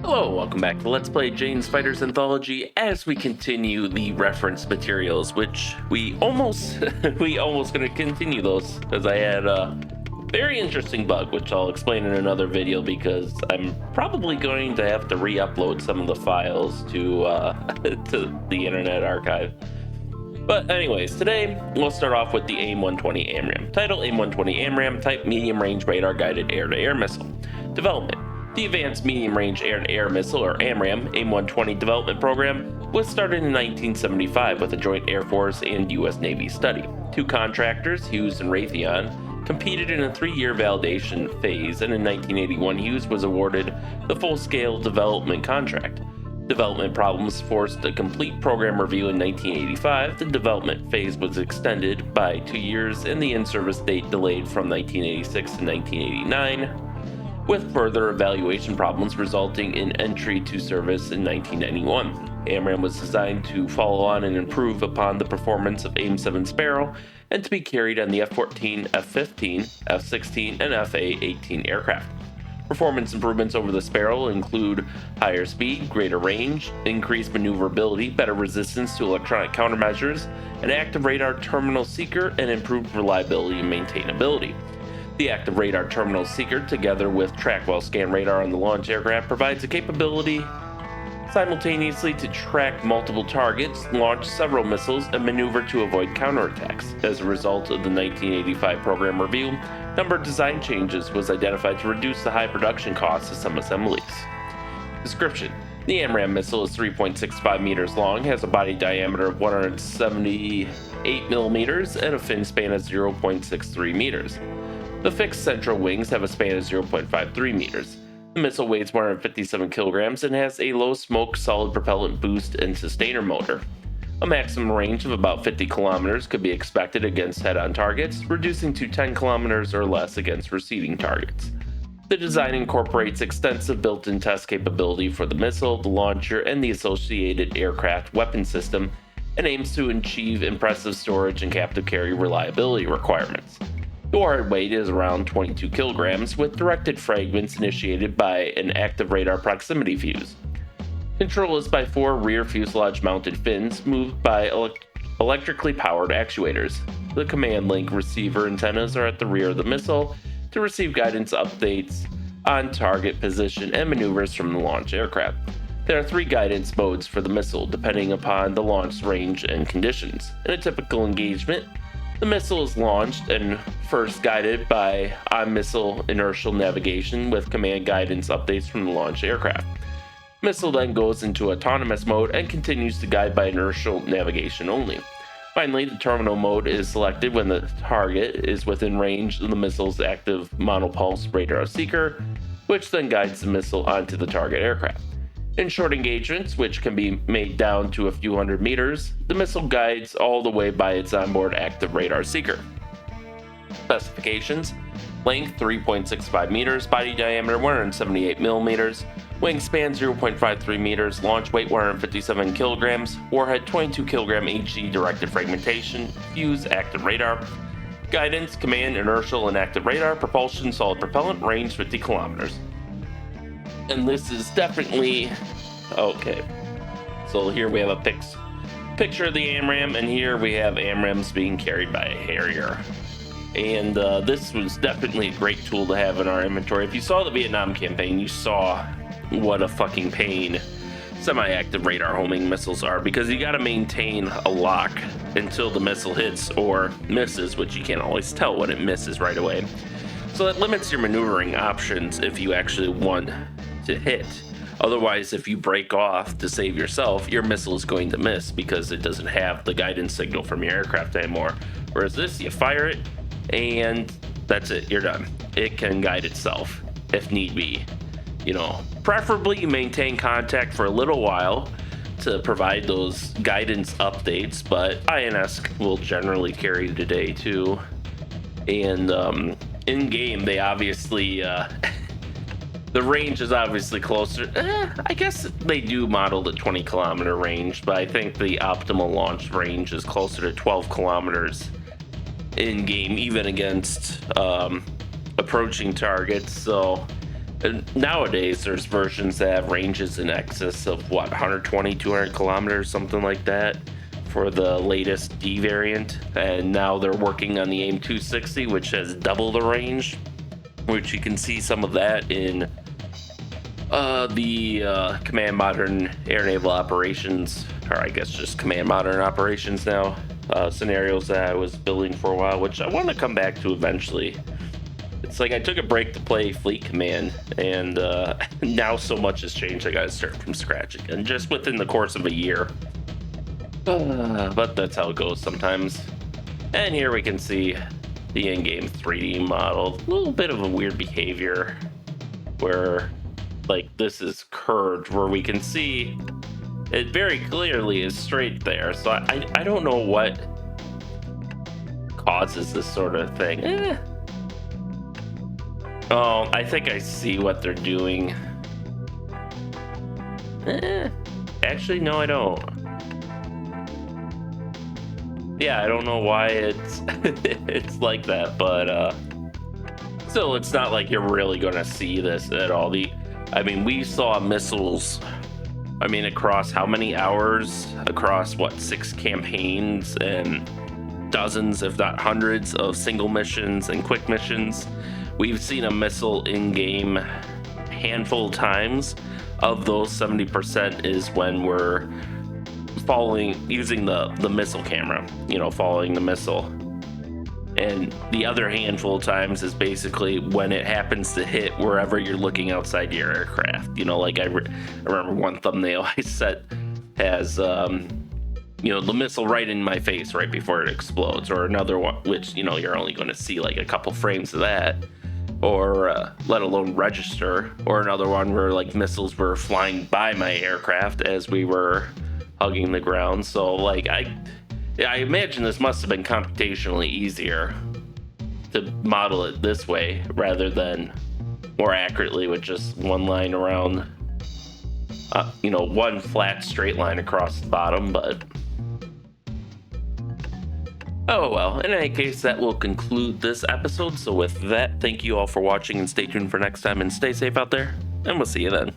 Hello, welcome back to Let's Play Jane's Fighters Anthology as we continue the reference materials, which we almost gonna continue those because I had a very interesting bug, which I'll explain in another video because I'm probably going to have to re-upload some of the files to to the Internet Archive. But anyways, today we'll start off with the AIM-120 AMRAAM. Title: AIM-120 AMRAAM, type medium range radar guided air-to-air missile. Development: the Advanced Medium Range Air-to-Air Missile, or AMRAAM, AIM-120 development program was started in 1975 with a joint Air Force and U.S. Navy study. Two contractors, Hughes and Raytheon, competed in a 3-year validation phase, and in 1981 Hughes was awarded the full-scale development contract. Development problems forced a complete program review in 1985. The development phase was extended by 2 years and the in-service date delayed from 1986 to 1989. with further evaluation problems resulting in entry to service in 1991. AMRAAM was designed to follow on and improve upon the performance of AIM-7 Sparrow and to be carried on the F-14, F-15, F-16, and F-A-18 aircraft. Performance improvements over the Sparrow include higher speed, greater range, increased maneuverability, better resistance to electronic countermeasures, an active radar terminal seeker, and improved reliability and maintainability. The active radar terminal seeker, together with trackwell scan radar on the launch aircraft, provides the capability simultaneously to track multiple targets, launch several missiles, and maneuver to avoid counterattacks. As a result of the 1985 program review, number of design changes was identified to reduce the high production costs of some assemblies. Description: the AMRAAM missile is 3.65 meters long, has a body diameter of 178 millimeters, and a fin span of 0.63 meters. The fixed central wings have a span of 0.53 meters. The missile weighs 157 kilograms and has a low smoke solid propellant boost and sustainer motor. A maximum range of about 50 kilometers could be expected against head-on targets, reducing to 10 kilometers or less against receding targets. The design incorporates extensive built-in test capability for the missile, the launcher, and the associated aircraft weapon system, and aims to achieve impressive storage and captive carry reliability requirements. The warhead weight is around 22 kilograms, with directed fragments initiated by an active radar proximity fuse. Control is by 4 rear fuselage-mounted fins moved by electrically powered actuators. The command link receiver antennas are at the rear of the missile to receive guidance updates on target position and maneuvers from the launch aircraft. There are 3 guidance modes for the missile, depending upon the launch range and conditions. In a typical engagement, the missile is launched and first guided by on-missile inertial navigation with command guidance updates from the launch aircraft. The missile then goes into autonomous mode and continues to guide by inertial navigation only. Finally, the terminal mode is selected when the target is within range of the missile's active monopulse radar seeker, which then guides the missile onto the target aircraft. In short engagements, which can be made down to a few hundred meters, the missile guides all the way by its onboard active radar seeker. Specifications: length 3.65 meters, body diameter 178 millimeters, wingspan 0.53 meters, launch weight 157 kilograms, warhead 22 kilogram HE directed fragmentation, fuse active radar, guidance, command, inertial, and active radar, propulsion, solid propellant, range 50 kilometers. And this is definitely okay. So here we have a picture of the AMRAAM, and here we have AMRAAMs being carried by a Harrier. And this was definitely a great tool to have in our inventory. If you saw the Vietnam campaign, you saw what a fucking pain semi-active radar homing missiles are, because you got to maintain a lock until the missile hits or misses, which you can't always tell when it misses right away. So that limits your maneuvering options if you actually want to hit. Otherwise, if you break off to save yourself, your missile is going to miss because it doesn't have the guidance signal from your aircraft anymore. Whereas this, you fire it and that's it, you're done. It can guide itself if need be. Preferably you maintain contact for a little while to provide those guidance updates, but INS will generally carry the day too. And in game, they obviously the range is obviously closer. I guess they do model the 20 kilometer range, but I think the optimal launch range is closer to 12 kilometers in game, even against approaching targets. So And nowadays, there's versions that have ranges in excess of 120, 200 kilometers, something like that, for the latest D variant. And now they're working on the AIM-260, which has double the range, which you can see some of that in the Command Modern Air Naval Operations, or I guess just Command Modern Operations now, scenarios that I was building for a while, which I want to come back to eventually. It's like I took a break to play Fleet Command, and now so much has changed. I gotta start from scratch again, just within the course of a year. But that's how it goes sometimes. And here we can see the in-game 3D model. A little bit of a weird behavior where, like, this is curved, where we can see it very clearly is straight there. So I don't know what causes this sort of thing. Oh, I think I see what they're doing. Actually, no, I don't. Yeah, I don't know why it's it's like that, but still, it's not like you're really gonna see this at all. I mean, we saw missiles, I mean, across how many hours? Across what, 6 campaigns and dozens, if not hundreds, of single missions and quick missions. We've seen a missile in-game handful of times. Of those, 70% is when we're using the missile camera, following the missile. And the other handful of times is basically when it happens to hit wherever you're looking outside your aircraft. Like I remember one thumbnail I set has, the missile right in my face right before it explodes, or another one, which, you're only going to see like a couple frames of that, or let alone register, or another one where like missiles were flying by my aircraft as we were hugging the ground. So like I imagine this must have been computationally easier to model it this way rather than more accurately with just one line around, one flat straight line across the bottom. But oh well, in any case, that will conclude this episode. So with that, thank you all for watching, and stay tuned for next time, and stay safe out there, and we'll see you then.